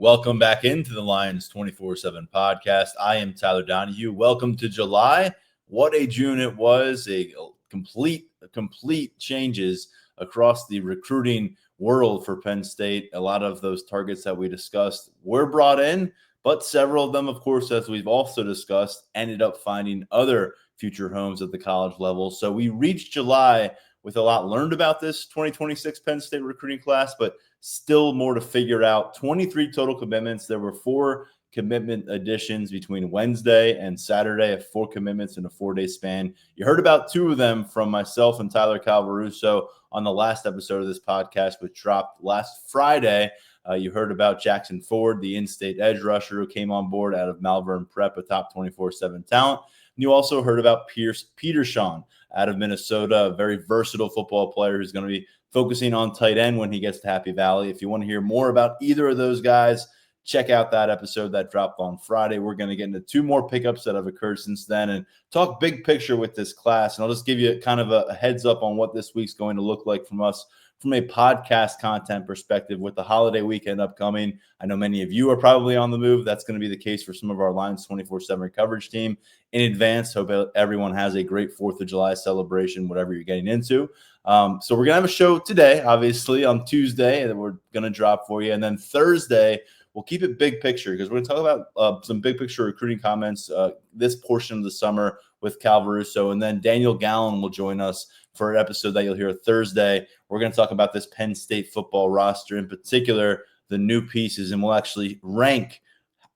Welcome back into the Lions 24/7 podcast. I am Tyler Donahue. Welcome to July. What a June it was. A complete changes across the recruiting world for Penn State. A lot of those targets that we discussed were brought in, but several of them, of course, as we've also discussed, ended up finding other future homes at the college level. So we reached July with a lot learned about this 2026 Penn State recruiting class, but still more to figure out. 23 total commitments. There were 4 commitment additions between Wednesday and Saturday, 4 commitments in a 4-day span. You heard about 2 of them from myself and Tyler Calvaruso on the last episode of this podcast, which dropped last Friday. You heard about Jackson Ford, the in-state edge rusher who came on board out of Malvern Prep, a top 24/7 talent. And you also heard about Pierce Petershawn out of Minnesota, a very versatile football player who's going to be focusing on tight end when he gets to Happy Valley. If you want to hear more about either of those guys, check out that episode that dropped on Friday. We're going to get into 2 more pickups that have occurred since then and talk big picture with this class. And I'll just give you kind of a heads up on what this week's going to look like from us from a podcast content perspective with the holiday weekend upcoming. I know many of you are probably on the move. That's going to be the case for some of our Lions 24/7 coverage team in advance. Hope everyone has a great 4th of July celebration, whatever you're getting into. So we're going to have a show today, obviously, on Tuesday that we're going to drop for you. And then Thursday, we'll keep it big picture because we're going to talk about some big picture recruiting comments this portion of the summer with Calvaruso. And then Daniel Gallen will join us for an episode that you'll hear Thursday. We're going to talk about this Penn State football roster, in particular, the new pieces, and we'll actually rank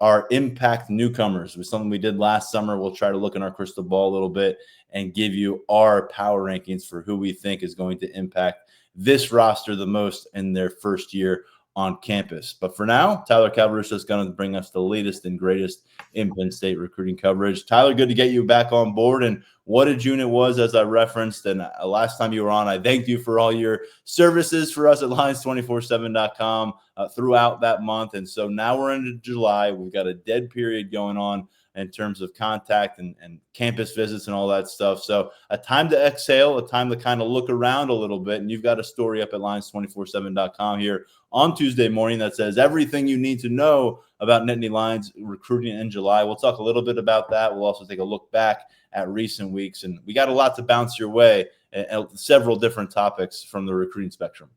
our impact newcomers. It was something we did last summer. We'll try to look in our crystal ball a little bit and give you our power rankings for who we think is going to impact this roster the most in their first year on campus. But for now, Tyler Calvaruso is going to bring us the latest and greatest in Penn State recruiting coverage. Tyler, good to get you back on board. And what a June it was, as I referenced. And last time you were on, I thanked you for all your services for us at Lions247.com throughout that month. And so now we're into July. We've got a dead period going on in terms of contact and campus visits and all that stuff. So a time to exhale, a time to kind of look around a little bit. And you've got a story up at Lions247.com here on Tuesday morning that says everything you need to know about Nittany Lions recruiting in July. We'll talk a little bit about that. We'll also take a look back at recent weeks. And we got a lot to bounce your way and several different topics from the recruiting spectrum.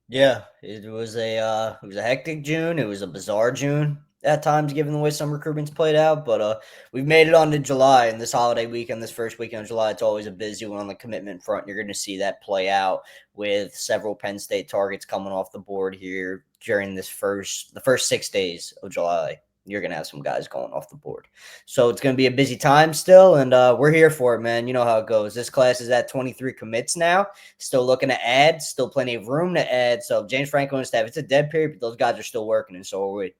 Yeah, it was a hectic June. It was a bizarre June at times, given the way some recruitment's played out. But we've made it on to July, and this holiday weekend, this first weekend of July, it's always a busy one on the commitment front. You're going to see that play out with several Penn State targets coming off the board here during the first 6 days of July. You're going to have some guys going off the board. So it's going to be a busy time still, and we're here for it, man. You know how it goes. This class is at 23 commits now. Still looking to add. Still plenty of room to add. So James Franklin and staff, it's a dead period, but those guys are still working, and so are we.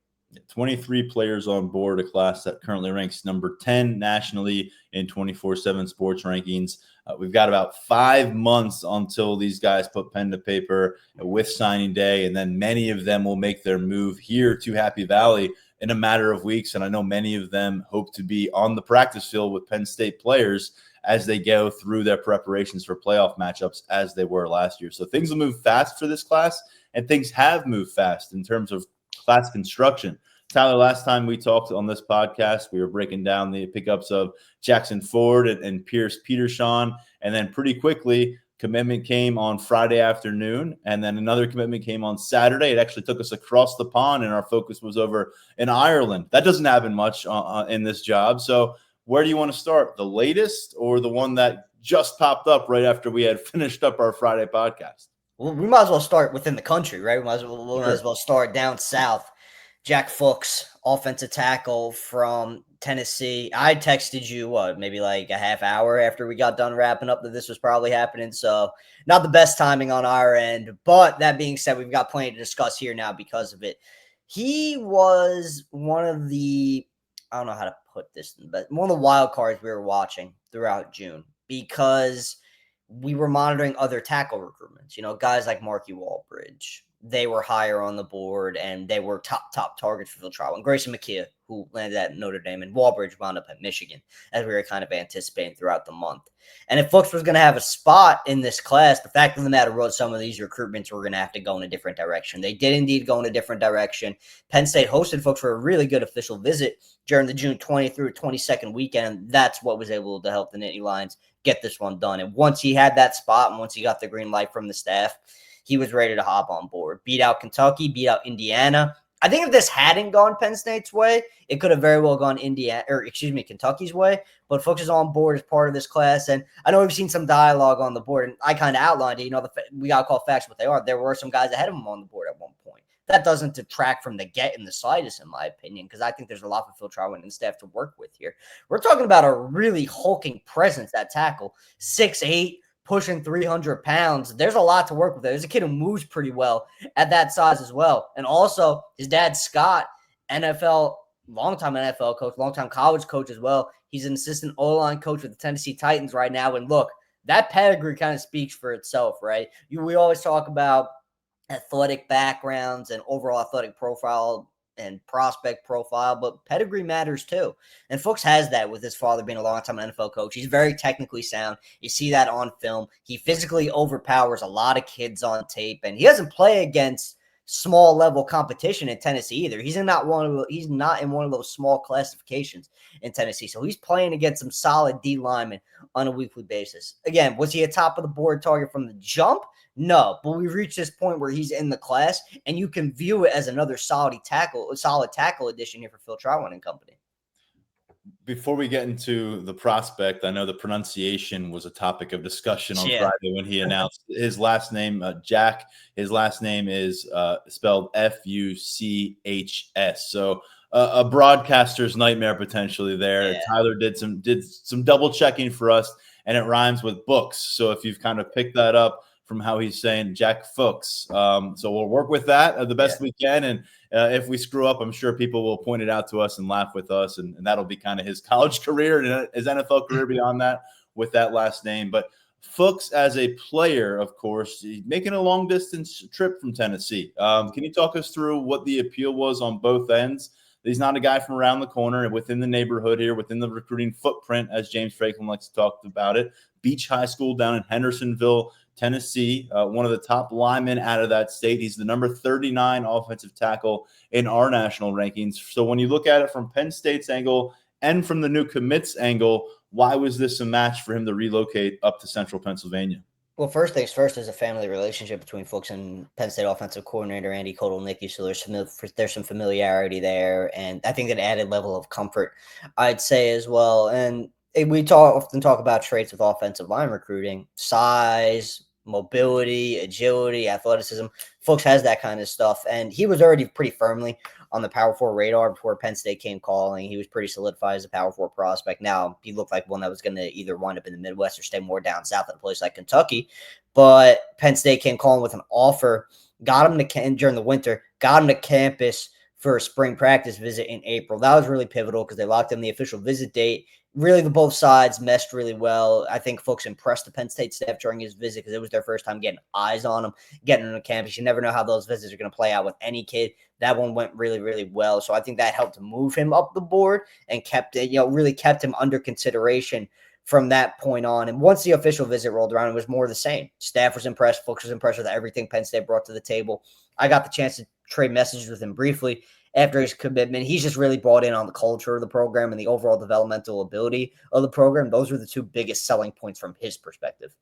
23 players on board, a class that currently ranks number 10 nationally in 24/7 sports rankings. We've got about 5 months until these guys put pen to paper with signing day, and then many of them will make their move here to Happy Valley in a matter of weeks. And I know many of them hope to be on the practice field with Penn State players as they go through their preparations for playoff matchups as they were last year. So things will move fast for this class, and things have moved fast in terms of class construction. Tyler, last time we talked on this podcast, we were breaking down the pickups of Jackson Ford and Pierce Petershawn, and then pretty quickly, commitment came on Friday afternoon, and then another commitment came on Saturday. It actually took us across the pond, and our focus was over in Ireland. That doesn't happen much in this job. So where do you want to start, the latest or the one that just popped up right after we had finished up our Friday podcast? Well, we might as well start within the country, right? We might as well start down south. Jack Fuchs, offensive tackle from Tennessee. I texted you, maybe like a half hour after we got done wrapping up that this was probably happening. So not the best timing on our end. But that being said, we've got plenty to discuss here now because of it. He was one of the, I don't know how to put this, but one of the wild cards we were watching throughout June because we were monitoring other tackle recruitments, guys like Marky Walbridge, they were higher on the board and they were top targets for Phil Trotwood. And Grayson McKee, who landed at Notre Dame, and Walbridge wound up at Michigan, as we were kind of anticipating throughout the month. And if Fuchs was going to have a spot in this class, the fact of the matter was some of these recruitments were going to have to go in a different direction. They did indeed go in a different direction. Penn State hosted Fuchs for a really good official visit during the June 20th through 22nd weekend. That's what was able to help the Nittany Lions get this one done. And once he had that spot and once he got the green light from the staff, he was ready to hop on board. Beat out Kentucky, beat out Indiana. I think if this hadn't gone Penn State's way, it could have very well gone Kentucky's way. But Fuchs is on board as part of this class. And I know we've seen some dialogue on the board, and I kind of outlined it. We got to call facts what they are. There were some guys ahead of him on the board at one point. That doesn't detract from the get in the slightest, in my opinion, because I think there's a lot for Phil Trotwood and staff to work with here. We're talking about a really hulking presence at tackle, 6'8", pushing 300 pounds. There's a lot to work with there. There's a kid who moves pretty well at that size as well. And also, his dad, Scott, longtime NFL coach, longtime college coach as well. He's an assistant O-line coach with the Tennessee Titans right now. And look, that pedigree kind of speaks for itself, right? We always talk about athletic backgrounds and overall athletic profile and prospect profile, but pedigree matters too. And Fuchs has that with his father being a long-time NFL coach. He's very technically sound. You see that on film. He physically overpowers a lot of kids on tape, and he doesn't play against small level competition in Tennessee either. He's not in one of those small classifications in Tennessee. So he's playing against some solid D linemen on a weekly basis. Again, was he a top of the board target from the jump? No, but we've reached this point where he's in the class, and you can view it as another solid tackle addition here for Phil Trotwood and company. Before we get into the prospect, I know the pronunciation was a topic of discussion on Friday when he announced his last name, Jack. His last name is spelled Fuchs. So a broadcaster's nightmare potentially there. Yeah. Tyler did some double checking for us, and it rhymes with books. So if you've kind of picked that up from how he's saying Jack Fuchs. So we'll work with that the best we can. And if we screw up, I'm sure people will point it out to us and laugh with us. And that'll be kind of his college career and his NFL career beyond that with that last name. But Fuchs as a player, of course, making a long distance trip from Tennessee. Can you talk us through what the appeal was on both ends? He's not a guy from around the corner, within the neighborhood here, within the recruiting footprint, as James Franklin likes to talk about it. Beach High School down in Hendersonville, Tennessee, one of the top linemen out of that state. He's the number 39 offensive tackle in our national rankings. So when you look at it from Penn State's angle and from the new commits angle, why was this a match for him to relocate up to central Pennsylvania? Well, first things first, there's a family relationship between Fuchs and Penn State offensive coordinator Andy Kotelnicki, so there's some familiarity there, and I think an added level of comfort, I'd say as well. And we often talk about traits with offensive line recruiting: size, mobility, agility, athleticism. Fuchs has that kind of stuff, and he was already pretty firmly on the Power 4 radar before Penn State came calling. He was pretty solidified as a Power 4 prospect. Now, he looked like one that was going to either wind up in the Midwest or stay more down south at a place like Kentucky, but Penn State came calling with an offer, got him during the winter, got him to campus for a spring practice visit in April. That was really pivotal because they locked in the official visit date. Really, both sides meshed really well. I think folks impressed the Penn State staff during his visit because it was their first time getting eyes on him, getting him to campus. You never know how those visits are going to play out with any kid. That one went really, really well. So I think that helped move him up the board and really kept him under consideration from that point on. And once the official visit rolled around, it was more the same. Staff was impressed. Folks was impressed with everything Penn State brought to the table. I got the chance to trade messages with him briefly after his commitment. He's just really bought in on the culture of the program and the overall developmental ability of the program. Those are the two biggest selling points from his perspective.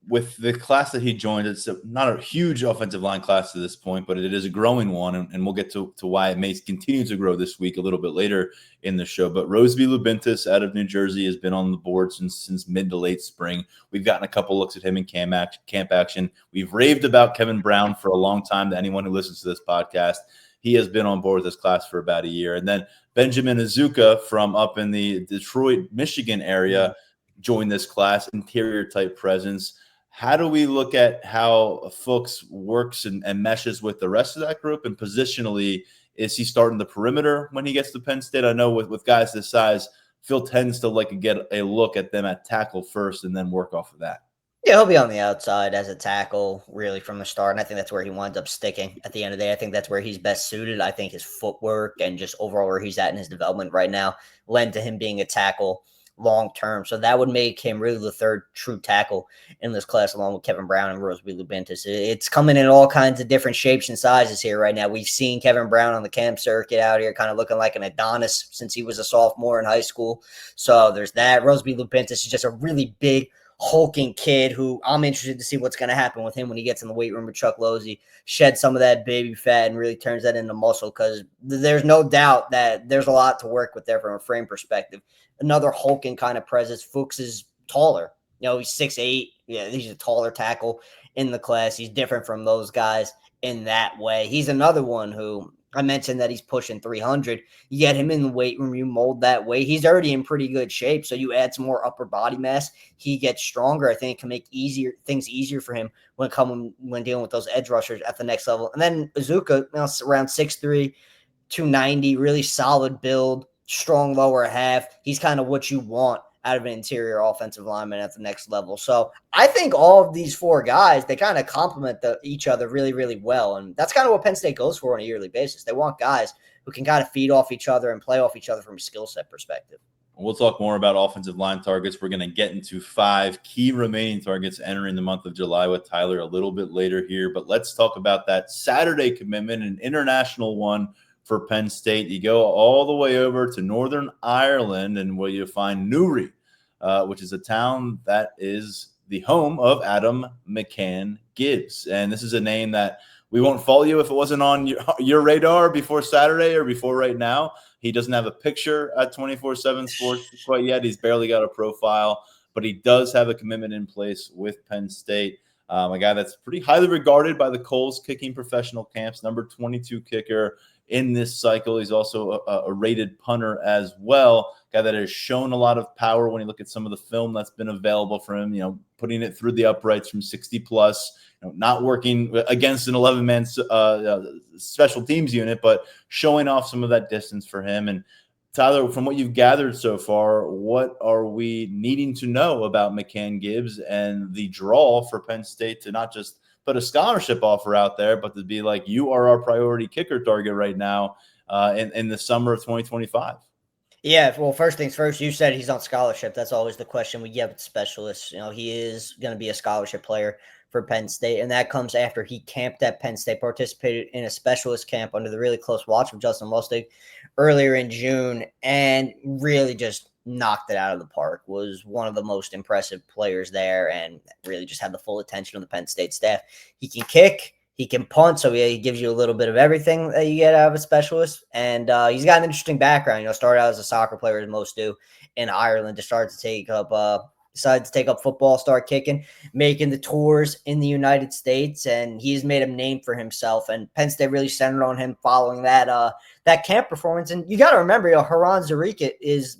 With the class that he joined, it's not a huge offensive line class to this point, but it is a growing one, and we'll get to why it may continue to grow this week a little bit later in the show. But Roseby Lubintis out of New Jersey has been on the board since mid to late spring. We've gotten a couple looks at him in camp action. We've raved about Kevin Brown for a long time to anyone who listens to this podcast. He has been on board with this class for about a year. And then Benjamin Azuka from up in the Detroit, Michigan area joined this class, interior type presence. How do we look at how Fuchs works and meshes with the rest of that group? And positionally, is he starting the perimeter when he gets to Penn State? I know with guys this size, Phil tends to like to get a look at them at tackle first and then work off of that. Yeah, he'll be on the outside as a tackle, really, from the start. And I think that's where he winds up sticking at the end of the day. I think that's where he's best suited. I think his footwork and just overall where he's at in his development right now lend to him being a tackle long term. So that would make him really the third true tackle in this class, along with Kevin Brown and Roseby Lubintis. It's coming in all kinds of different shapes and sizes here right now. We've seen Kevin Brown on the camp circuit out here kind of looking like an Adonis since he was a sophomore in high school. So there's that. Roseby Lubintis is just a really big, hulking kid who I'm interested to see what's going to happen with him when he gets in the weight room with Chuck Losey, shed some of that baby fat and really turns that into muscle, because there's no doubt that there's a lot to work with there from a frame perspective. Another hulking kind of presence. Fuchs is taller. He's 6'8". Yeah, he's a taller tackle in the class. He's different from those guys in that way. He's another one who I mentioned that he's pushing 300. You get him in the weight room, you mold that weight. He's already in pretty good shape. So you add some more upper body mass. He gets stronger. I think it can make things easier for him when dealing with those edge rushers at the next level. And then Azuka, around 6'3", 290, really solid build, strong lower half. He's kind of what you want out of an interior offensive lineman at the next level. So I think all of these four guys, they kind of complement each other really, really well. And that's kind of what Penn State goes for on a yearly basis. They want guys who can kind of feed off each other and play off each other from a skill set perspective. We'll talk more about offensive line targets. We're going to get into 5 key remaining targets entering the month of July with Tyler a little bit later here. But let's talk about that Saturday commitment, an international one for Penn State. You go all the way over to Northern Ireland, and where you find Newry, which is a town that is the home of Adam McCann Gibbs. And this is a name that we won't follow you if it wasn't on your radar before Saturday or before right now. He doesn't have a picture at 24/7 Sports quite yet. He's barely got a profile, but he does have a commitment in place with Penn State. A guy that's pretty highly regarded by the Coles kicking professional camps, number 22 kicker in this cycle. He's also a rated punter as well. Guy that has shown a lot of power when you look at some of the film that's been available for him, putting it through the uprights from 60 plus, not working against an 11-man special teams unit, but showing off some of that distance for him. And Tyler, from what you've gathered so far, what are we needing to know about McCann Gibbs and the draw for Penn State to not just put a scholarship offer out there, but to be like, you are our priority kicker target right now in the summer of 2025? Yeah, well, first things first, you said he's on scholarship. That's always the question we get with specialists. He is going to be a scholarship player for Penn State, and that comes after he camped at Penn State, participated in a specialist camp under the really close watch of Justin Lustig earlier in June, and really just knocked it out of the park. Was one of the most impressive players there, and really just had the full attention of the Penn State staff. He can kick. He can punt, so he gives you a little bit of everything that you get out of a specialist. And he's got an interesting background. Started out as a soccer player, as most do, in Ireland. Decided to take up football, start kicking, making the tours in the United States, and he's made a name for himself. And Penn State really centered on him following that camp performance. And you got to remember, Haran Zarika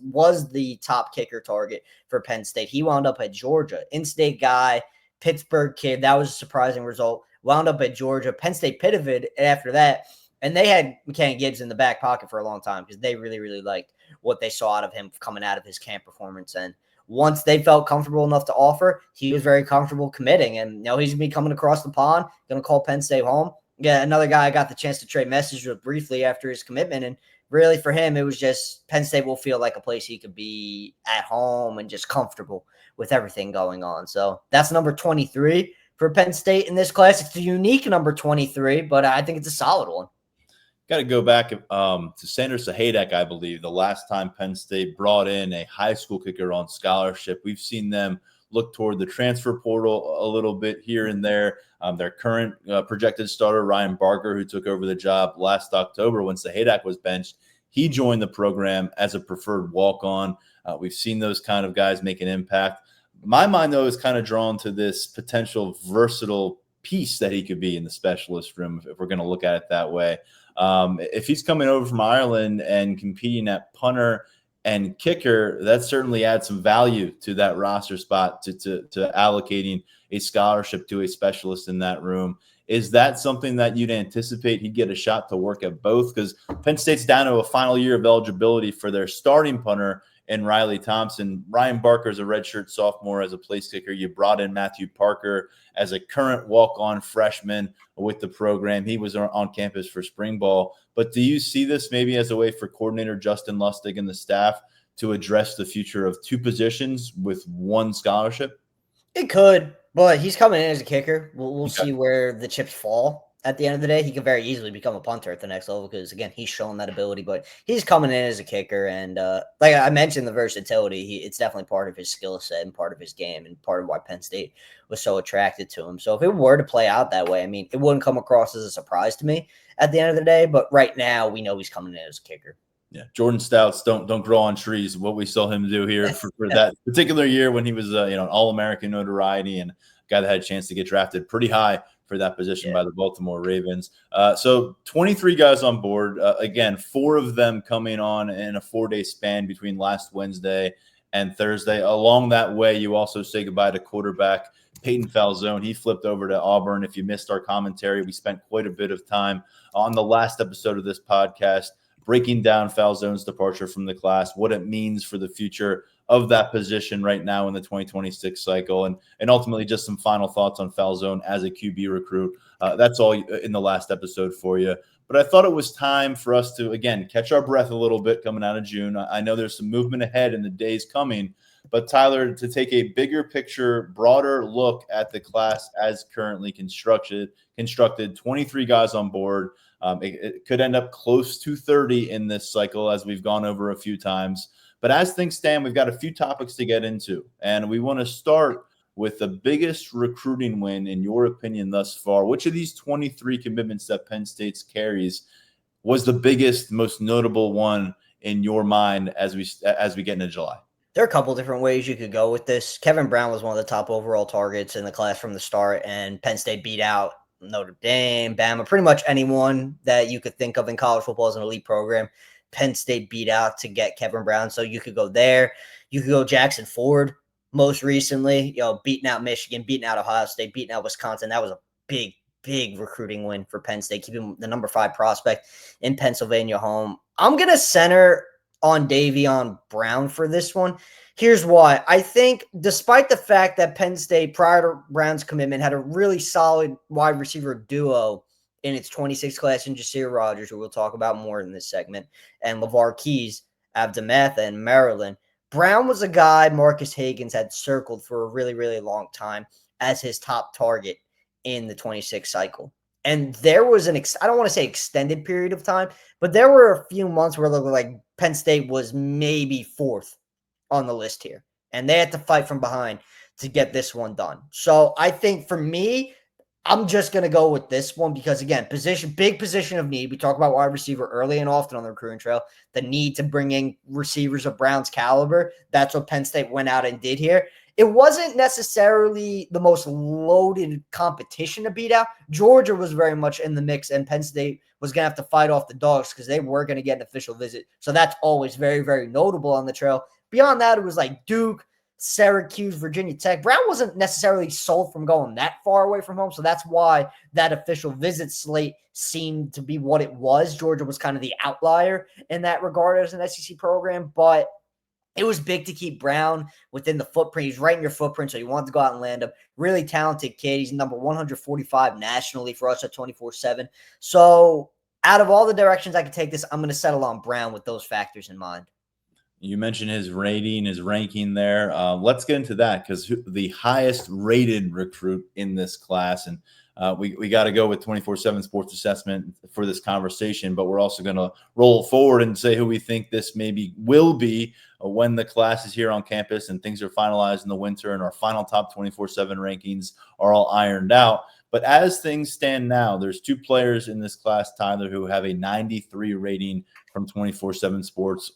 was the top kicker target for Penn State. He wound up at Georgia, in-state guy, Pittsburgh kid. That was a surprising result. Wound up at Georgia. Penn State pitted after that, and they had McCann Gibbs in the back pocket for a long time because they really, really liked what they saw out of him coming out of his camp performance. And once they felt comfortable enough to offer, he was very comfortable committing. And he's going to be coming across the pond, going to call Penn State home. Yeah, another guy I got the chance to trade messages with briefly after his commitment. And really for him, it was just Penn State will feel like a place he could be at home and just comfortable with everything going on. So that's number 23 for Penn State in this class. It's a unique number 23, but I think it's a solid one. Got to go back to Sanders Sahaydak, I believe, the last time Penn State brought in a high school kicker on scholarship. We've seen them look toward the transfer portal a little bit here and there. Their current projected starter, Ryan Barker, who took over the job last October when Sahaydak was benched, he joined the program as a preferred walk-on. We've seen those kind of guys make an impact. My mind, though, is kind of drawn to this potential versatile piece that he could be in the specialist room, if we're going to look at it that way. If he's coming over from Ireland and competing at punter and kicker, that certainly adds some value to that roster spot to allocating a scholarship to a specialist in that room. Is that something that you'd anticipate he'd get a shot to work at both? Because Penn State's down to a final year of eligibility for their starting punter and Riley Thompson. Ryan Barker is a redshirt sophomore as a place kicker. You brought in Matthew Parker as a current walk-on freshman with the program. He was on campus for spring ball. But do you see this maybe as a way for coordinator Justin Lustig and the staff to address the future of two positions with one scholarship? It could, but he's coming in as a kicker. We'll Okay. see where the chips fall. At the end of the day, he could very easily become a punter at the next level because, again, he's shown that ability. But he's coming in as a kicker, and like I mentioned, the versatility. It's definitely part of his skill set and part of his game, and part of why Penn State was so attracted to him. So if it were to play out that way, I mean, it wouldn't come across as a surprise to me at the end of the day. But right now, we know he's coming in as a kicker. Yeah, Jordan Stouts don't grow on trees. What we saw him do here for that particular year when he was an All-American notoriety and a guy that had a chance to get drafted pretty high for that position by the Baltimore Ravens. So 23 guys on board. Again, 4 of them coming on in a 4-day span between last Wednesday and Thursday. Along that way, you also say goodbye to quarterback Peyton Falzone. He flipped over to Auburn. If you missed our commentary, we spent quite a bit of time on the last episode of this podcast breaking down Falzone's departure from the class, what it means for the future of that position right now in the 2026 cycle, and ultimately just some final thoughts on Falzone as a QB recruit. That's all in the last episode for you. But I thought it was time for us to, again, catch our breath a little bit coming out of June. I know there's some movement ahead in the days coming, but Tyler, to take a bigger picture, broader look at the class as currently constructed, 23 guys on board. It could end up close to 30 in this cycle, as we've gone over a few times. But as things stand, we've got a few topics to get into, and we want to start with the biggest recruiting win, in your opinion, thus far. Which of these 23 commitments that Penn State carries was the biggest, most notable one in your mind as we get into July? There are a couple different ways you could go with this. Kevin Brown was one of the top overall targets in the class from the start, and Penn State beat out Notre Dame, Bama, pretty much anyone that you could think of in college football as an elite program. Penn State beat out to get Kevin Brown. So you could go there. You could go Jackson Ford most recently, beating out Michigan, beating out Ohio State, beating out Wisconsin. That was a big, big recruiting win for Penn State, keeping the number 5 prospect in Pennsylvania home. I'm going to center on Davion Brown for this one. Here's why. I think despite the fact that Penn State, prior to Brown's commitment, had a really solid wide receiver duo in its 26 class in Jasir Rogers, who we'll talk about more in this segment, and LeVar Keys, Avdamatha, and Maryland, Brown was a guy Marcus Higgins had circled for a really, really long time as his top target in the 26 cycle. And there was I don't want to say extended period of time, but there were a few months where it looked like Penn State was maybe 4th on the list here. And they had to fight from behind to get this one done. So I think for me, I'm just going to go with this one because, again, big position of need. We talk about wide receiver early and often on the recruiting trail. The need to bring in receivers of Brown's caliber. That's what Penn State went out and did here. It wasn't necessarily the most loaded competition to beat out. Georgia was very much in the mix, and Penn State was going to have to fight off the dogs because they were going to get an official visit. So that's always very, very notable on the trail. Beyond that, it was like Duke, Syracuse, Virginia Tech. Brown wasn't necessarily sold from going that far away from home, so that's why that official visit slate seemed to be what it was. Georgia was kind of the outlier in that regard as an SEC program, but it was big to keep Brown within the footprint. He's right in your footprint, so you wanted to go out and land him. Really talented kid. He's number 145 nationally for us at 24/7. So out of all the directions I could take this, I'm going to settle on Brown with those factors in mind. You mentioned his rating, his ranking there. Let's get into that because the highest rated recruit in this class, and we got to go with 24/7 Sports Assessment for this conversation, but we're also going to roll forward and say who we think this maybe will be when the class is here on campus and things are finalized in the winter and our final top 24/7 rankings are all ironed out. But as things stand now, there's 2 players in this class, Tyler, who have a 93 rating from 24/7 Sports,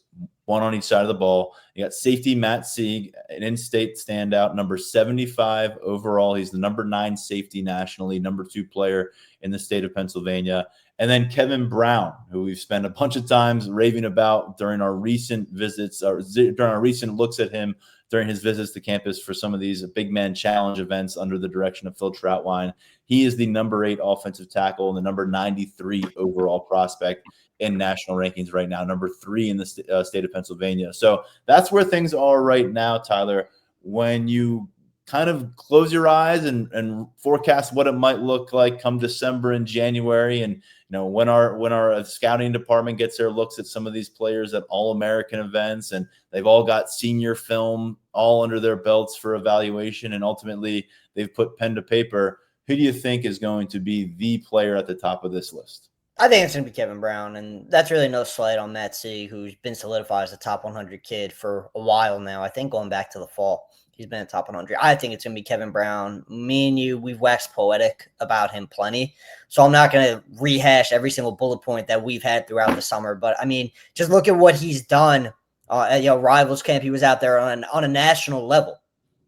one on each side of the ball. You got safety Matt Sieg, an in-state standout, number 75 overall. He's the number 9 safety nationally, number 2 player in the state of Pennsylvania. And then Kevin Brown, who we've spent a bunch of times raving about during our recent visits, or during our recent looks at him during his visits to campus for some of these big man challenge events under the direction of Phil Troutwine. He is the number 8 offensive tackle and the number 93 overall prospect in national rankings right now, number 3 in the state of Pennsylvania. So that's where things are right now, Tyler. When you kind of close your eyes and forecast what it might look like come December and January, and when our scouting department gets their looks at some of these players at All-American events, and they've all got senior film all under their belts for evaluation, and ultimately they've put pen to paper, who do you think is going to be the player at the top of this list? I think it's going to be Kevin Brown, and that's really no slight on Matt C., who's been solidified as a top 100 kid for a while now. I think going back to the fall, he's been a top 100. I think it's going to be Kevin Brown. Me and you, we've waxed poetic about him plenty, so I'm not going to rehash every single bullet point that we've had throughout the summer. But, I mean, just look at what he's done at Rivals Camp. He was out there on a national level.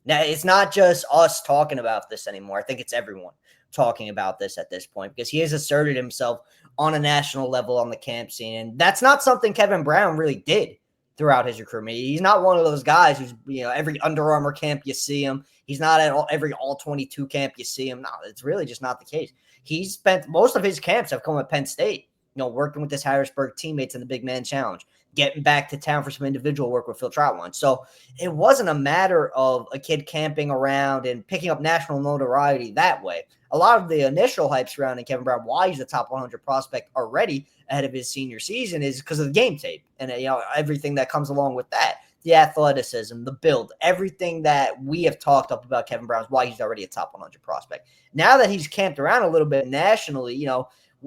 Now, it's not just us talking about this anymore. I think it's everyone talking about this at this point, because he has asserted himself on a national level on the camp scene. And that's not something Kevin Brown really did throughout his recruitment. He's not one of those guys who's, every Under Armour camp you see him. He's not at every All-22 camp you see him. No, it's really just not the case. He's spent most of his camps have come at Penn State, working with his Harrisburg teammates in the Big Man Challenge, getting back to town for some individual work with Phil Troutwine. So it wasn't a matter of a kid camping around and picking up national notoriety that way. A lot of the initial hype surrounding Kevin Brown, why he's a top 100 prospect already ahead of his senior season, is because of the game tape and everything that comes along with that. The athleticism, the build, everything that we have talked up about Kevin Brown is why he's already a top 100 prospect. Now that he's camped around a little bit nationally,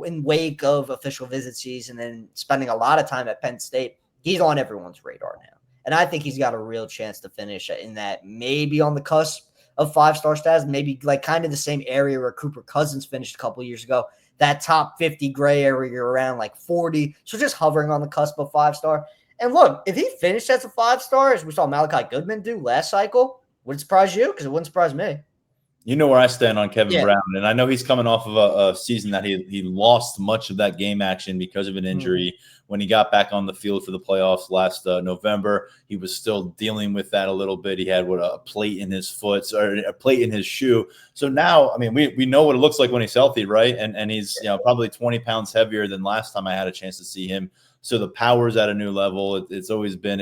in wake of official visit season and spending a lot of time at Penn State, he's on everyone's radar now. And I think he's got a real chance to finish in that, maybe on the cusp of 5-star status, maybe like kind of the same area where Cooper Cousins finished a couple of years ago, that top 50 gray area around like 40. So just hovering on the cusp of 5-star. And look, if he finished as a 5-star, as we saw Malachi Goodman do last cycle, would it surprise you? Because it wouldn't surprise me. You know where I stand on Kevin Brown, and I know he's coming off of a season that he lost much of that game action because of an injury. When he got back on the field for the playoffs last November, he was still dealing with that a little bit. He had a plate in his foot or a plate in his shoe. So now, I mean, we know what it looks like when he's healthy, right? And he's probably 20 pounds heavier than last time I had a chance to see him. So the power's at a new level. It's always been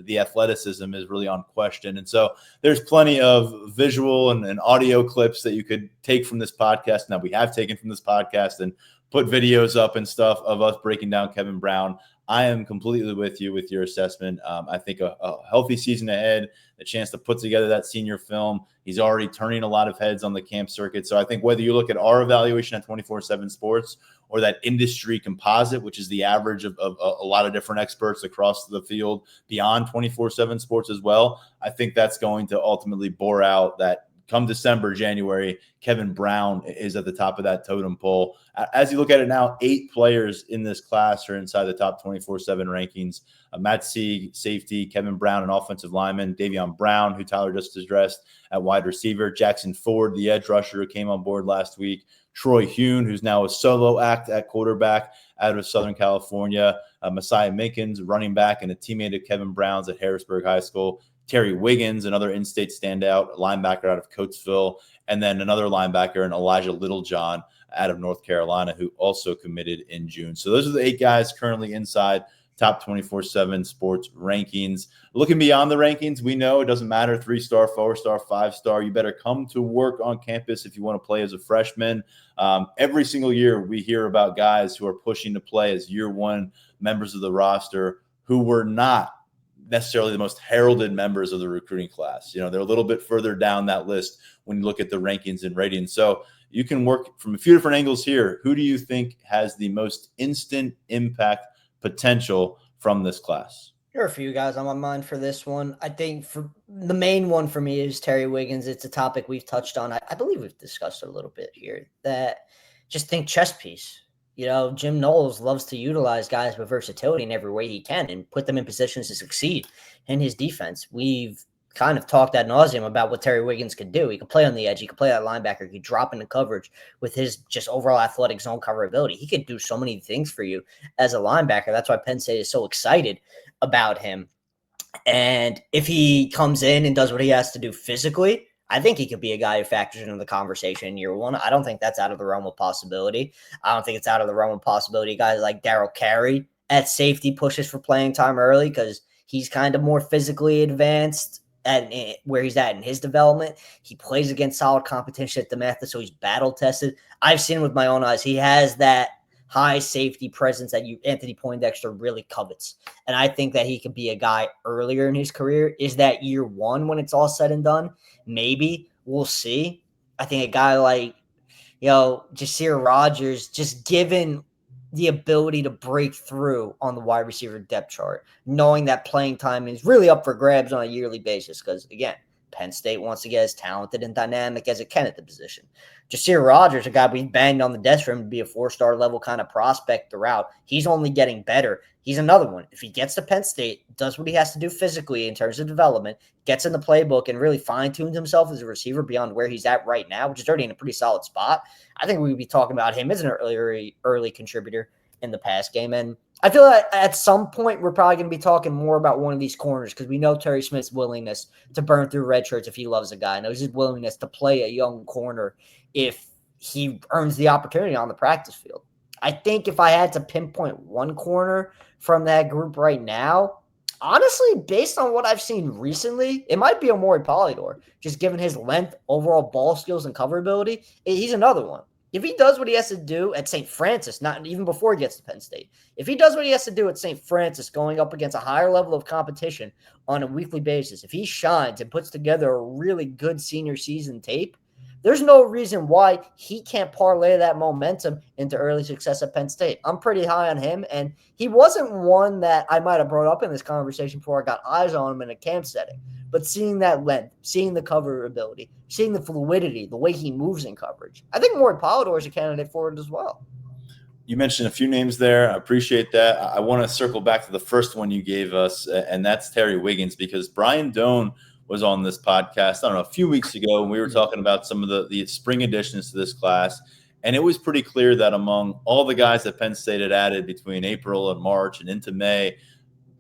the athleticism is really on question. And so there's plenty of visual and audio clips that you could take from this podcast. Now we have taken from this podcast and put videos up and stuff of us breaking down Kevin Brown. I am completely with you with your assessment. I think a healthy season ahead, a chance to put together that senior film. He's already turning a lot of heads on the camp circuit. So I think whether you look at our evaluation at 24/7 Sports or that industry composite, which is the average of a lot of different experts across the field beyond 24/7 Sports as well, I think that's going to ultimately bore out that come December, January, Kevin Brown is at the top of that totem pole. As you look at it now, 8 players in this class are inside the top 24/7 rankings. Matt Sieg, safety, Kevin Brown, an offensive lineman, Davion Brown, who Tyler just addressed, at wide receiver, Jackson Ford, the edge rusher who came on board last week, Troy Hune, who's now a solo act at quarterback out of Southern California, Messiah Minkins, running back and a teammate of Kevin Brown's at Harrisburg High School, Terry Wiggins, another in-state standout, linebacker out of Coatesville, and then another linebacker, and Elijah Littlejohn out of North Carolina, who also committed in June. So those are the 8 guys currently inside top 24/7 Sports rankings. Looking beyond the rankings, we know it doesn't matter 3-star, 4-star, 5-star. You better come to work on campus if you want to play as a freshman. Every single year we hear about guys who are pushing to play as year one members of the roster who were not necessarily the most heralded members of the recruiting class. They're a little bit further down that list when you look at the rankings and ratings. So you can work from a few different angles here. Who do you think has the most instant impact potential from this class? There are a few guys on my mind for this one. I think for the main one for me is Terry Wiggins. It's a topic we've touched on. I believe we've discussed it a little bit here. That just think chess piece. Jim Knowles loves to utilize guys with versatility in every way he can and put them in positions to succeed in his defense. We've kind of talked ad nauseum about what Terry Wiggins could do. He could play on the edge. He could play that linebacker. He could drop into coverage with his just overall athletic zone cover ability. He could do so many things for you as a linebacker. That's why Penn State is so excited about him. And if he comes in and does what he has to do physically, I think he could be a guy who factors into the conversation in year one. I don't think that's out of the realm of possibility. I don't think it's out of the realm of possibility. Guys like Darryl Carey at safety pushes for playing time early because he's kind of more physically advanced at where he's at in his development. He plays against solid competition at the method, so he's battle tested. I've seen with my own eyes. He has that high safety presence that Anthony Poindexter really covets. And I think that he could be a guy earlier in his career. Is that year one when it's all said and done? Maybe. We'll see. I think a guy like, Jasir Rogers, just given the ability to break through on the wide receiver depth chart, knowing that playing time is really up for grabs on a yearly basis. Because, again, Penn State wants to get as talented and dynamic as it can at the position. Jasir Rogers, a guy we banged on the desk for him to be a 4-star level kind of prospect throughout. He's only getting better. He's another one. If he gets to Penn State, does what he has to do physically in terms of development, gets in the playbook, and really fine-tunes himself as a receiver beyond where he's at right now, which is already in a pretty solid spot, I think we would be talking about him as an early contributor in the pass game. And I feel like at some point we're probably going to be talking more about one of these corners because we know Terry Smith's willingness to burn through red shirts if he loves a guy. Knows his willingness to play a young corner if he earns the opportunity on the practice field. I think if I had to pinpoint one corner from that group right now, honestly, based on what I've seen recently, it might be Omori Polydor. Just given his length, overall ball skills, and cover ability, he's another one. If he does what he has to do at St. Francis, not even before he gets to Penn State, if he does what he has to do at St. Francis, going up against a higher level of competition on a weekly basis, if he shines and puts together a really good senior season tape, there's no reason why he can't parlay that momentum into early success at Penn State. I'm pretty high on him, and he wasn't one that I might have brought up in this conversation before I got eyes on him in a camp setting. But seeing that length, seeing the cover ability, seeing the fluidity, the way he moves in coverage, I think Maury Polydor is a candidate for it as well. You mentioned a few names there. I appreciate that. I want to circle back to the first one you gave us, and that's Terry Wiggins, because Brian Doan was on this podcast, I don't know, a few weeks ago, and we were talking about some of the spring additions to this class. And it was pretty clear that among all the guys that Penn State had added between April and March and into May,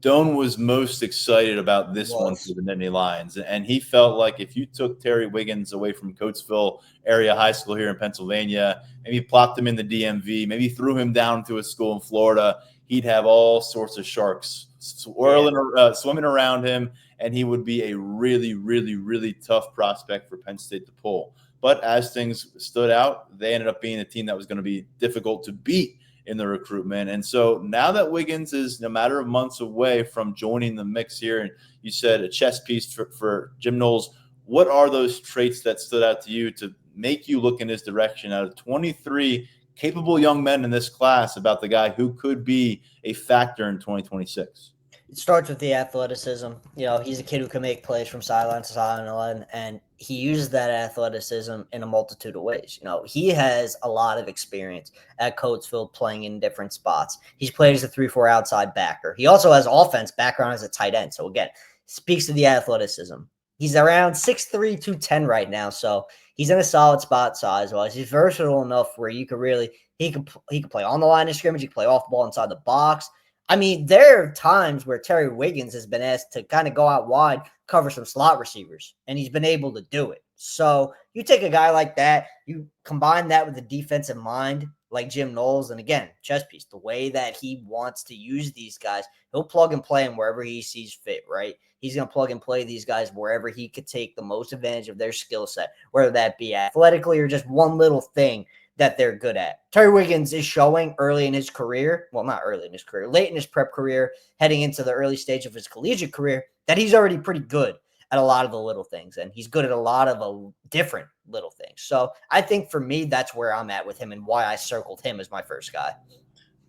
Doan was most excited about this one for the Nittany Lions. And he felt like if you took Terry Wiggins away from Coatesville area high school here in Pennsylvania, maybe plopped him in the DMV, maybe threw him down to a school in Florida, he'd have all sorts of sharks swimming around him, and he would be a really, really, really tough prospect for Penn State to pull. But as things stood out, they ended up being a team that was going to be difficult to beat in the recruitment. And so now that Wiggins is a matter of months away from joining the mix here, and you said a chess piece for Jim Knowles, what are those traits that stood out to you to make you look in his direction out of 23 capable young men in this class about the guy who could be a factor in 2026? It starts with the athleticism. He's a kid who can make plays from sideline to sideline, and he uses that athleticism in a multitude of ways. He has a lot of experience at Coatesville playing in different spots. He's played as a 3-4 outside backer. He also has offense background as a tight end. So, again, speaks to the athleticism. He's around 6'3", 210 right now, so he's in a solid spot size-wise. He's versatile enough where you could really – he could play on the line of scrimmage. He could play off the ball inside the box. I mean, there are times where Terry Wiggins has been asked to kind of go out wide, cover some slot receivers, and he's been able to do it. So you take a guy like that, you combine that with a defensive mind like Jim Knowles, and again, chess piece, the way that he wants to use these guys, he'll plug and play them wherever he sees fit, right? He's going to plug and play these guys wherever he could take the most advantage of their skill set, whether that be athletically or just one little thing that they're good at. Terry Wiggins is showing early in his career, well, not early in his career, late in his prep career, heading into the early stage of his collegiate career, that he's already pretty good at a lot of the little things, and he's good at a lot of different little things. So I think for me, that's where I'm at with him and why I circled him as my first guy.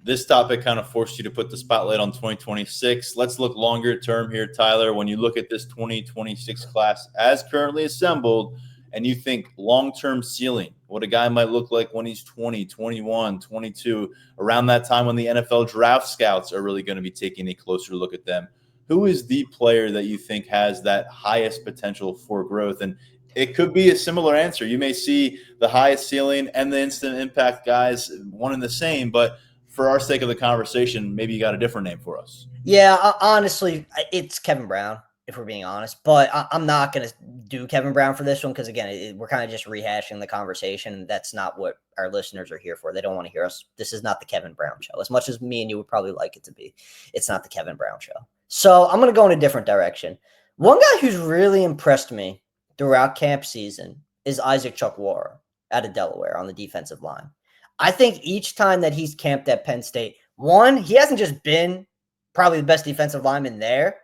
This topic kind of forced you to put the spotlight on 2026. Let's look longer term here, Tyler. When you look at this 2026 class as currently assembled, and you think long-term ceiling, what a guy might look like when he's 20, 21, 22, around that time when the NFL draft scouts are really going to be taking a closer look at them. Who is the player that you think has that highest potential for growth? And it could be a similar answer. You may see the highest ceiling and the instant impact guys one and the same, but for our sake of the conversation, maybe you got a different name for us. Yeah, honestly, it's Kevin Brown, if we're being honest. But I'm not going to do Kevin Brown for this one because, again, we're kind of just rehashing the conversation. That's not what our listeners are here for. They don't want to hear us. This is not the Kevin Brown show. As much as me and you would probably like it to be, it's not the Kevin Brown show. So I'm going to go in a different direction. One guy who's really impressed me throughout camp season is Isaac Chukwuora out of Delaware on the defensive line. I think each time that he's camped at Penn State, one, he hasn't just been probably the best defensive lineman there.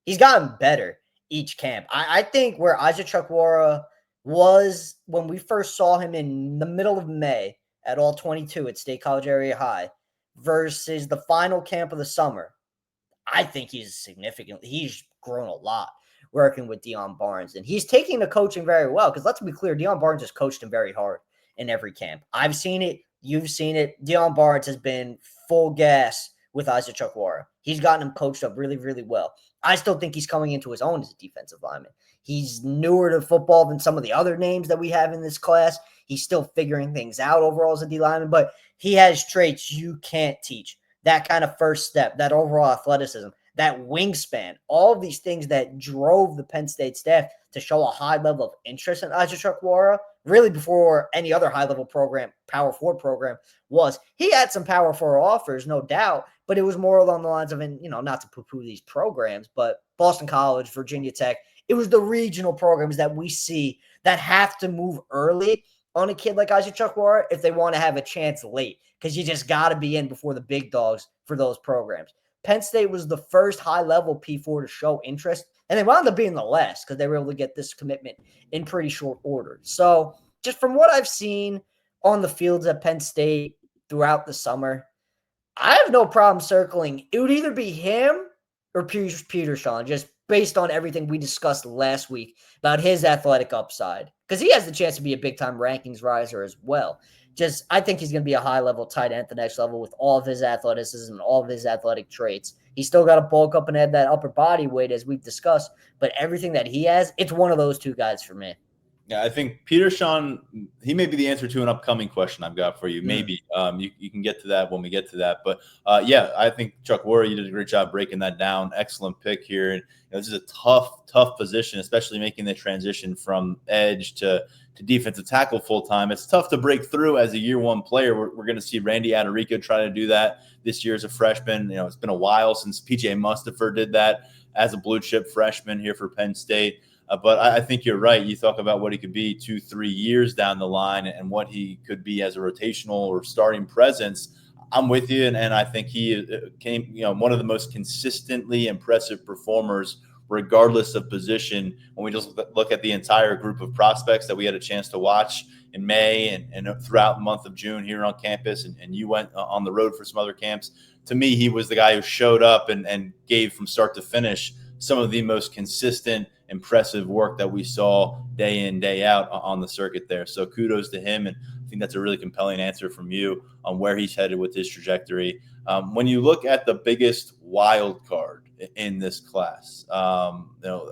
He's gotten better each camp. I think where Isaac Chukwuora was when we first saw him in the middle of May at all 22 at State College Area High versus the final camp of the summer, I think he's grown a lot working with Deion Barnes. And he's taking the coaching very well because let's be clear, Deion Barnes has coached him very hard in every camp. I've seen it. You've seen it. Deion Barnes has been full gas with Isaac Chukwuora. He's gotten him coached up really, really well. I still think he's coming into his own as a defensive lineman. He's newer to football than some of the other names that we have in this class. He's still figuring things out overall as a D lineman, but he has traits you can't teach. That kind of first step, that overall athleticism, that wingspan, all of these things that drove the Penn State staff to show a high level of interest in Isaac Chukwuora, really before any other high-level program, Power 4 program, was. He had some Power 4 offers, no doubt, but it was more along the lines of, not to poo-poo these programs, but Boston College, Virginia Tech, it was the regional programs that we see that have to move early on a kid like Isaac Chukwuora if they want to have a chance late, because you just got to be in before the big dogs for those programs. Penn State was the first high-level P4 to show interest, and they wound up being the last because they were able to get this commitment in pretty short order. So just from what I've seen on the fields at Penn State throughout the summer, I have no problem circling. It would either be him or Peterson, just based on everything we discussed last week about his athletic upside, because he has the chance to be a big-time rankings riser as well. I think he's going to be a high-level tight end at the next level with all of his athleticism and all of his athletic traits. He's still got to bulk up and add that upper body weight, as we've discussed, but everything that he has, it's one of those two guys for me. Yeah, I think Peterson, he may be the answer to an upcoming question I've got for you. Maybe you can get to that when we get to that. But, I think Chukwuora, you did a great job breaking that down. Excellent pick here. And this is a tough position, especially making the transition from edge to defensive tackle full-time. It's tough to break through as a year-one player. We're going to see Randy Adarico try to do that this year as a freshman. It's been a while since P.J. Mustipher did that as a blue-chip freshman here for Penn State. But I think you're right. You talk about what he could be 2-3 years down the line and what he could be as a rotational or starting presence. I'm with you, and I think he came, one of the most consistently impressive performers regardless of position when we just look at the entire group of prospects that we had a chance to watch in May and throughout the month of June here on campus, and you went on the road for some other camps. To me, he was the guy who showed up and gave from start to finish some of the most consistent, impressive work that we saw day in, day out on the circuit there. So kudos to him, and I think that's a really compelling answer from you on where he's headed with his trajectory. When you look at the biggest wild card in this class,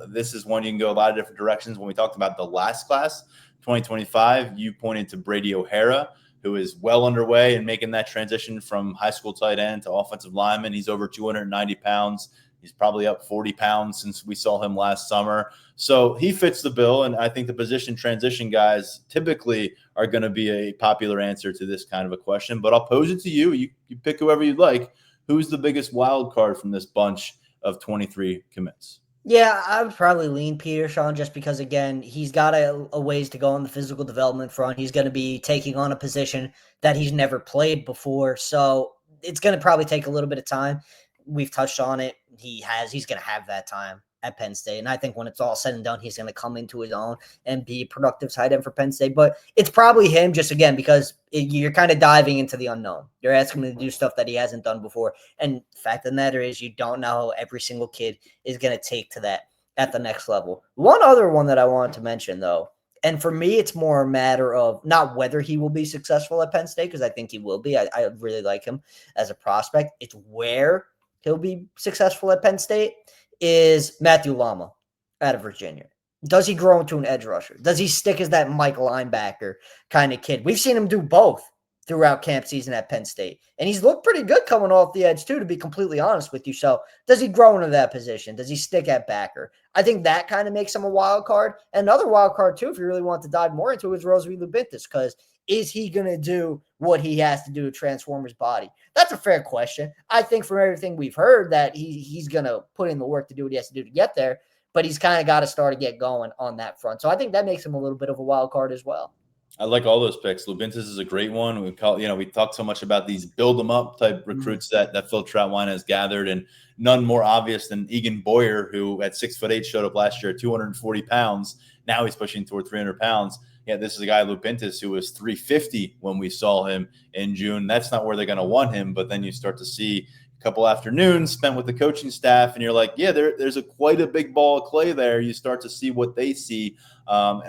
this is one you can go a lot of different directions. When we talked about the last class, 2025, you pointed to Brady O'Hara, who is well underway in making that transition from high school tight end to offensive lineman. He's over 290 pounds. He's probably up 40 pounds since we saw him last summer. So he fits the bill, and I think the position transition guys typically are going to be a popular answer to this kind of a question. But I'll pose it to you. You pick whoever you'd like. Who's the biggest wild card from this bunch of 23 commits? Yeah, I would probably lean Peterson just because, again, he's got a ways to go on the physical development front. He's going to be taking on a position that he's never played before. So it's going to probably take a little bit of time. We've touched on it. He's going to have that time at Penn State. And I think when it's all said and done, he's going to come into his own and be a productive tight end for Penn State. But it's probably him just, again, because you're kind of diving into the unknown. You're asking him to do stuff that he hasn't done before. And the fact of the matter is you don't know how every single kid is going to take to that at the next level. One other one that I wanted to mention, though, and for me, it's more a matter of not whether he will be successful at Penn State, because I think he will be. I really like him as a prospect. It's where he'll be successful at Penn State is Matthew Lama out of Virginia. Does he grow into an edge rusher? Does he stick as that Mike linebacker kind of kid? We've seen him do both throughout camp season at Penn State. And he's looked pretty good coming off the edge, too, to be completely honest with you. So does he grow into that position? Does he stick at backer? I think that kind of makes him a wild card. And another wild card, too, if you really want to dive more into it, is Rosary Lubintis, because is he going to do what he has to do to transform his body? That's a fair question. I think from everything we've heard that he's going to put in the work to do what he has to do to get there, but he's kind of got to start to get going on that front. So I think that makes him a little bit of a wild card as well. I like all those picks. Lubintis is a great one. We talked so much about these build them up type recruits that Phil Troutwine has gathered, and none more obvious than Egan Boyer, who at 6'8" showed up last year at 240 pounds. Now he's pushing toward 300 pounds. Yeah, this is a guy, Lubintis, who was 350 when we saw him in June. That's not where they're going to want him, but then you start to see a couple afternoons spent with the coaching staff, and you're like, yeah, there's quite a big ball of clay there. You start to see what they see.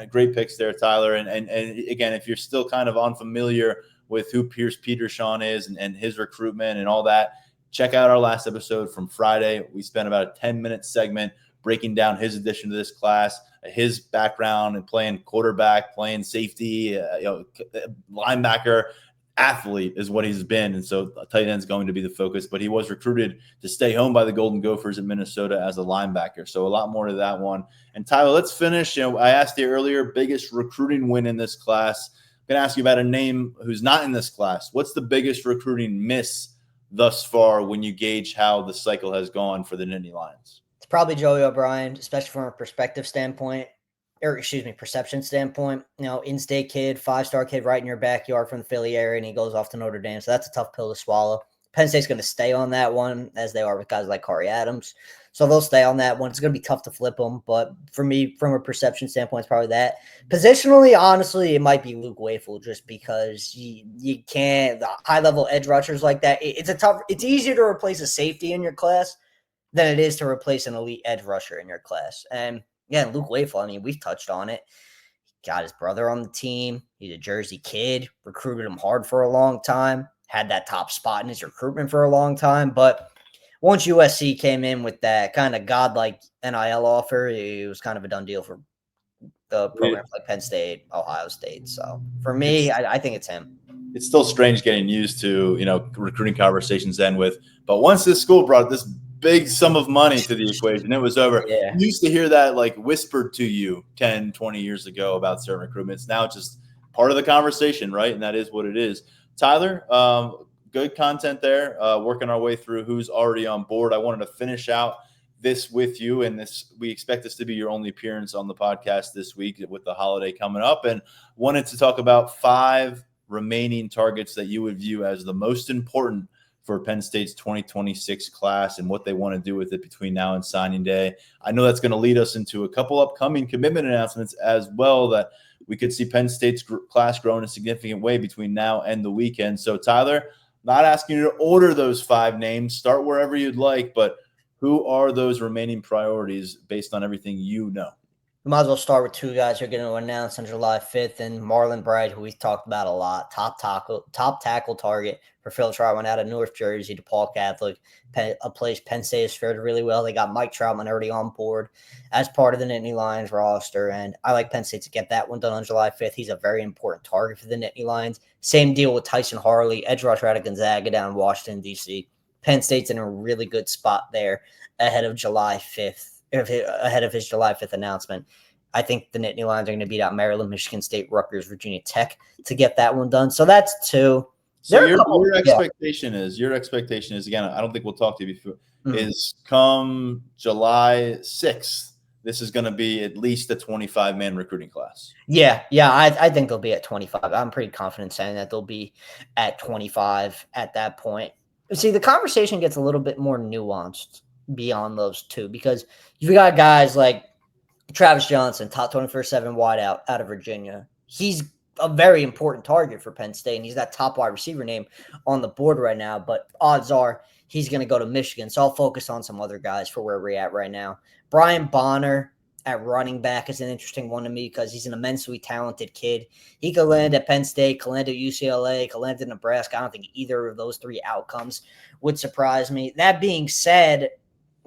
Great picks there, Tyler. And again, if you're still kind of unfamiliar with who Pierce Petershaw is and his recruitment and all that, check out our last episode from Friday. We spent about a 10-minute segment breaking down his addition to this class, his background and playing quarterback, playing safety, linebacker, athlete is what he's been. And so tight end is going to be the focus, but he was recruited to stay home by the Golden Gophers in Minnesota as a linebacker. So a lot more to that one. And Tyler, let's finish. I asked you earlier, biggest recruiting win in this class. I'm going to ask you about a name who's not in this class. What's the biggest recruiting miss thus far when you gauge how the cycle has gone for the Nittany Lions? It's probably Joey O'Brien, especially from a perception standpoint. In-state kid, 5-star kid right in your backyard from the Philly area, and he goes off to Notre Dame. So that's a tough pill to swallow. Penn State's going to stay on that one, as they are with guys like Corey Adams. So they'll stay on that one. It's going to be tough to flip them. But for me, from a perception standpoint, it's probably that. Positionally, honestly, it might be Luke Wafel, just because you can't – the high-level edge rushers like that, it's easier to replace a safety in your class than it is to replace an elite edge rusher in your class. And yeah, Luke Wafel, I mean, we've touched on it. He got his brother on the team. He's a Jersey kid, recruited him hard for a long time, had that top spot in his recruitment for a long time. But once USC came in with that kind of godlike NIL offer, it was kind of a done deal for the programs like Penn State, Ohio State. So for me, I think it's him. It's still strange getting used to, recruiting conversations end with, but once this school brought this big sum of money to the equation, it was over. Yeah. You used to hear that whispered to you 10, 20 years ago about certain recruitments. Now it's just part of the conversation, right? And that is what it is. Tyler, good content there, working our way through who's already on board. I wanted to finish out this with you, and we expect this to be your only appearance on the podcast this week with the holiday coming up, and wanted to talk about 5 remaining targets that you would view as the most important for Penn State's 2026 class and what they want to do with it between now and signing day. I know that's going to lead us into a couple upcoming commitment announcements as well, that we could see Penn State's class grow in a significant way between now and the weekend. So Tyler, not asking you to order those 5 names, start wherever you'd like, but who are those remaining priorities based on everything you know? We might as well start with 2 guys who are going to announce on July 5th, and Marlon Bright, who we've talked about a lot, top tackle target for Phil Troutman out of North Jersey, DePaul Catholic, a place Penn State has fared really well. They got Mike Troutman already on board as part of the Nittany Lions roster, and I like Penn State to get that one done on July 5th. He's a very important target for the Nittany Lions. Same deal with Tyson Harley, edge rusher out of Gonzaga down in Washington, D.C. Penn State's in a really good spot there ahead of July 5th. Ahead of his July 5th announcement. I think the Nittany Lions are going to beat out Maryland, Michigan State, Rutgers, Virginia Tech to get that one done. So that's 2. So your expectation is, again, I don't think we'll talk to you before, is come July 6th, this is going to be at least a 25-man recruiting class. Yeah, I think they'll be at 25. I'm pretty confident saying that they'll be at 25 at that point. See, the conversation gets a little bit more nuanced beyond those 2, because you've got guys like Travis Johnson, top 24/7 wideout out of Virginia. He's a very important target for Penn State, and he's that top wide receiver name on the board right now, but odds are he's going to go to Michigan, so I'll focus on some other guys for where we're at right now. Brian Bonner at running back is an interesting one to me because he's an immensely talented kid. He could land at Penn State, could land at UCLA, could land at Nebraska. I don't think either of those 3 outcomes would surprise me. That being said,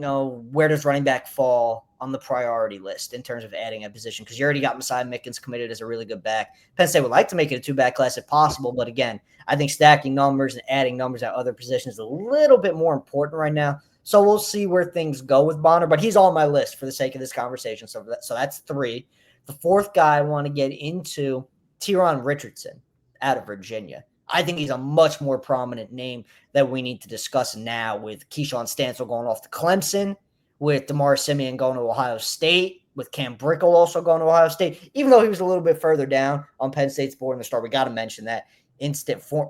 where does running back fall on the priority list in terms of adding a position, because you already got Messiah Mickens committed as a really good back. Penn State would like to make it a 2-back class if possible, but again, I think stacking numbers and adding numbers at other positions is a little bit more important right now. So we'll see where things go with Bonner, but he's on my list for the sake of this conversation. So that's 3. The 4th guy I want to get into, Teron Richardson out of Virginia. I think he's a much more prominent name that we need to discuss now, with Keyshawn Stansel going off to Clemson, with DeMar Simeon going to Ohio State, with Cam Brickle also going to Ohio State, even though he was a little bit further down on Penn State's board in the start. We got to mention that.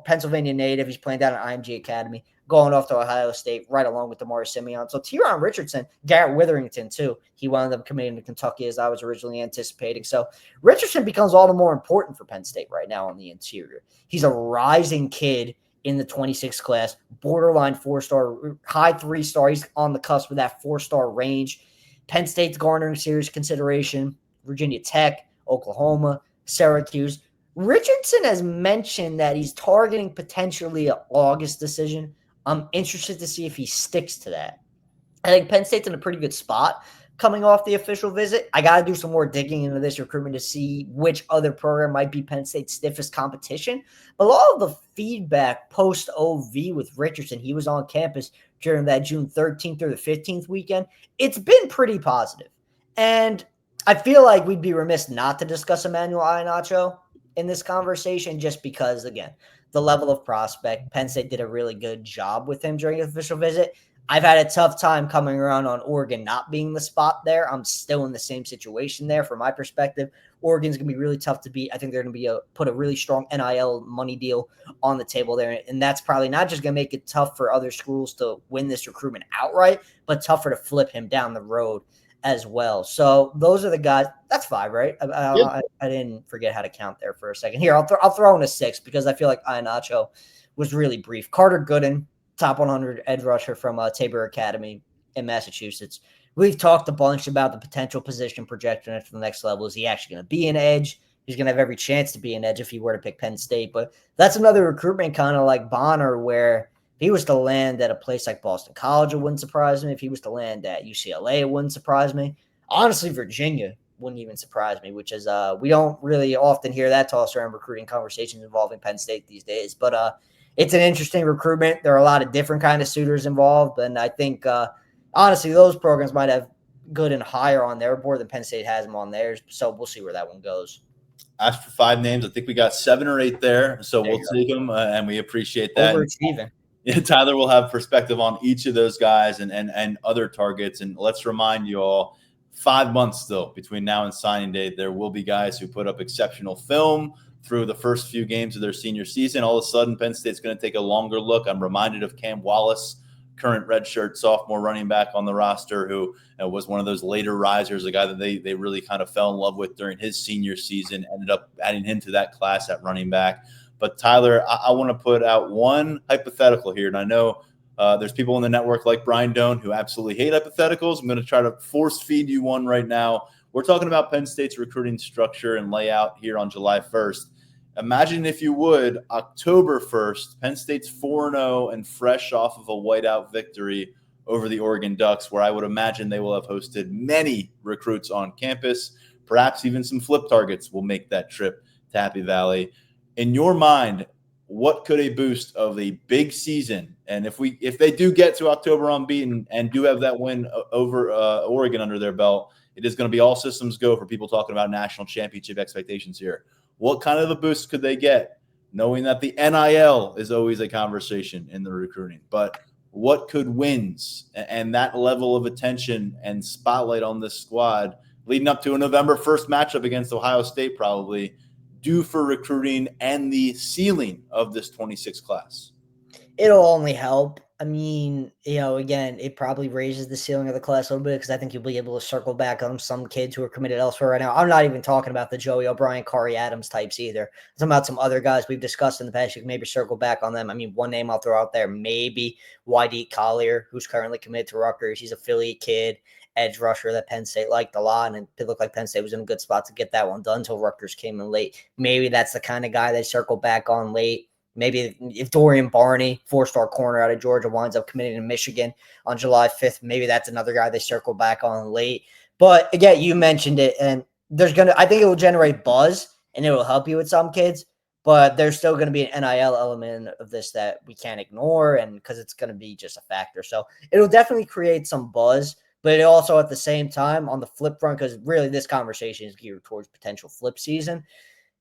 Pennsylvania native. He's playing down at IMG Academy, going off to Ohio State right along with DeMar Simeon. So Teron Richardson, Garrett Witherington too. He wound up committing to Kentucky as I was originally anticipating. So Richardson becomes all the more important for Penn State right now on the interior. He's a rising kid in the 26 class, borderline 4-star, high 3-star. He's on the cusp of that 4-star range. Penn State's garnering serious consideration. Virginia Tech, Oklahoma, Syracuse. Richardson has mentioned that he's targeting potentially an August decision. I'm interested to see if he sticks to that. I think Penn State's in a pretty good spot coming off the official visit. I got to do some more digging into this recruitment to see which other program might be Penn State's stiffest competition. But a lot of the feedback post-OV with Richardson, he was on campus during that June 13th through the 15th weekend, it's been pretty positive. And I feel like we'd be remiss not to discuss Emmanuel Iheanacho in this conversation, just because, again, the level of prospect, Penn State did a really good job with him during the official visit. I've had a tough time coming around on Oregon not being the spot there. I'm still in the same situation there from my perspective. Oregon's going to be really tough to beat. I think they're going to be put a really strong NIL money deal on the table there. And that's probably not just going to make it tough for other schools to win this recruitment outright, but tougher to flip him down the road as well. So those are the guys. That's 5, right? I didn't forget how to count there for a second. Here, I'll throw in a 6 because I feel like Iheanacho was really brief. Carter Gooden, top 100 edge rusher from Tabor Academy in Massachusetts. We've talked a bunch about the potential position projection at the next level. Is he actually going to be an edge? He's going to have every chance to be an edge if he were to pick Penn State. But that's another recruitment kind of like Bonner, where if he was to land at a place like Boston College, it wouldn't surprise me. If he was to land at UCLA, it wouldn't surprise me. Honestly, Virginia wouldn't even surprise me, which is we don't really often hear that tossed around recruiting conversations involving Penn State these days. But it's an interesting recruitment. There are a lot of different kind of suitors involved, and I think honestly those programs might have Gooden higher on their board than Penn State has them on theirs. So we'll see where that one goes. Asked for 5 names. I think we got 7 or 8 there, so we'll take them, and we appreciate that. Overachieving. Yeah, Tyler will have perspective on each of those guys and other targets. And let's remind you all, 5 months still between now and signing day. There will be guys who put up exceptional film through the first few games of their senior season. All of a sudden, Penn State's going to take a longer look. I'm reminded of Cam Wallace, current redshirt sophomore running back on the roster, who was one of those later risers, a guy that they really kind of fell in love with during his senior season, ended up adding him to that class at running back. But Tyler, I want to put out one hypothetical here. And I know there's people in the network like Brian Doan who absolutely hate hypotheticals. I'm going to try to force feed you one right now. We're talking about Penn State's recruiting structure and layout here on July 1st. Imagine, if you would, October 1st, Penn State's 4-0 and fresh off of a whiteout victory over the Oregon Ducks, where I would imagine they will have hosted many recruits on campus. Perhaps even some flip targets will make that trip to Happy Valley. In your mind, what could a boost of a big season, and if they do get to October unbeaten and do have that win over Oregon under their belt, it is going to be all systems go for people talking about national championship expectations here. What kind of a boost could they get, knowing that the NIL is always a conversation in the recruiting? But what could wins and that level of attention and spotlight on this squad leading up to a November 1st matchup against Ohio State probably do for recruiting and the ceiling of this 26 class? It'll only help. I mean, again, it probably raises the ceiling of the class a little bit, because I think you'll be able to circle back on some kids who are committed elsewhere right now. I'm not even talking about the Joey O'Brien, Kari Adams types either. I'm talking about some other guys we've discussed in the past. You can maybe circle back on them. I mean, one name I'll throw out there, maybe YD Collier, who's currently committed to Rutgers. He's a Philly kid, edge rusher that Penn State liked a lot, and it looked like Penn State was in a good spot to get that one done until Rutgers came in late. Maybe that's the kind of guy they circle back on late. Maybe if Dorian Barney, 4-star corner out of Georgia, winds up committing to Michigan on July 5th, maybe that's another guy they circle back on late. But again, you mentioned it, and I think it will generate buzz and it will help you with some kids, but there's still going to be an NIL element of this that we can't ignore, and because it's going to be just a factor. So it'll definitely create some buzz, but it also at the same time on the flip front, because really this conversation is geared towards potential flip season.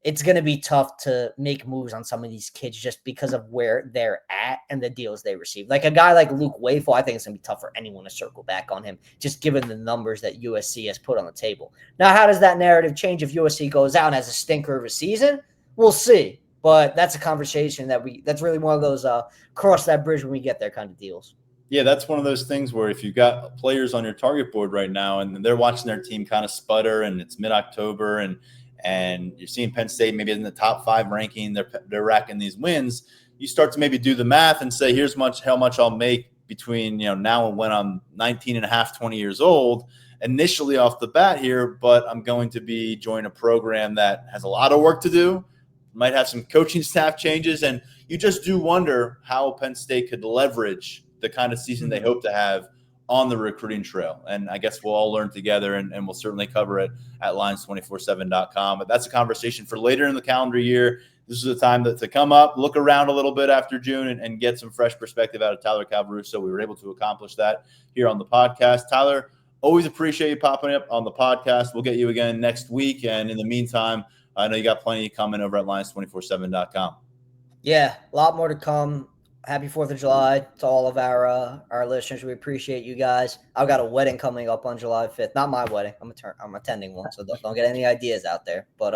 It's going to be tough to make moves on some of these kids just because of where they're at and the deals they receive. Like a guy like Luke Wayful, I think it's going to be tough for anyone to circle back on him, just given the numbers that USC has put on the table. Now, how does that narrative change if USC goes out and has a stinker of a season? We'll see. But that's a conversation that's really one of those cross that bridge when we get there kind of deals. Yeah, that's one of those things where if you've got players on your target board right now and they're watching their team kind of sputter and it's mid-October and you're seeing Penn State maybe in the top 5 ranking, they're racking these wins, you start to maybe do the math and say, here's how much I'll make between now and when I'm 19 and a half, 20 years old, initially off the bat here, but I'm going to be joining a program that has a lot of work to do, might have some coaching staff changes, and you just do wonder how Penn State could leverage the kind of season they hope to have on the recruiting trail. And I guess we'll all learn together, and we'll certainly cover it at lions247.com. But that's a conversation for later in the calendar year. This is the time to come up, look around a little bit after June, and get some fresh perspective out of Tyler Calvaruso. We were able to accomplish that here on the podcast. Tyler, always appreciate you popping up on the podcast. We'll get you again next week. And in the meantime, I know you got plenty coming over at lions247.com. Yeah, a lot more to come. Happy 4th of July to all of our listeners. We appreciate you guys. I've got a wedding coming up on July 5th. Not my wedding. I'm attending one, so don't get any ideas out there. But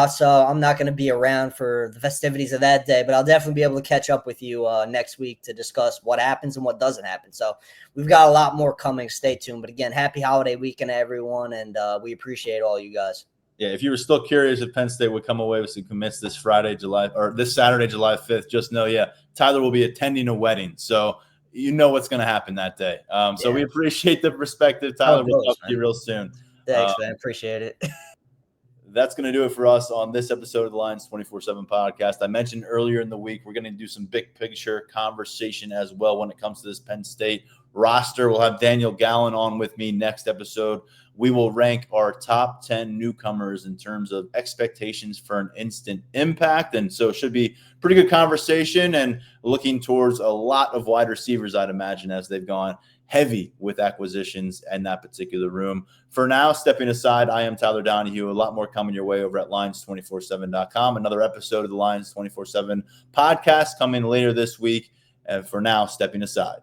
so I'm not going to be around for the festivities of that day, but I'll definitely be able to catch up with you next week to discuss what happens and what doesn't happen. So we've got a lot more coming. Stay tuned. But again, happy holiday weekend, everyone, and we appreciate all you guys. Yeah, if you were still curious if Penn State would come away with some commits this Saturday, July 5th, just know, Tyler will be attending a wedding. So you know what's going to happen that day. So we appreciate the perspective, Tyler. We'll talk to you real soon. Thanks, man. Appreciate it. That's going to do it for us on this episode of the Lions 24/7 podcast. I mentioned earlier in the week, we're going to do some big picture conversation as well when it comes to this Penn State roster. We'll have Daniel Gallen on with me next episode. We will rank our top 10 newcomers in terms of expectations for an instant impact. And so it should be pretty good conversation and looking towards a lot of wide receivers, I'd imagine, as they've gone heavy with acquisitions in that particular room. For now, stepping aside, I am Tyler Donahue. A lot more coming your way over at lions247.com. Another episode of the Lions 24/7 podcast coming later this week. And for now, stepping aside.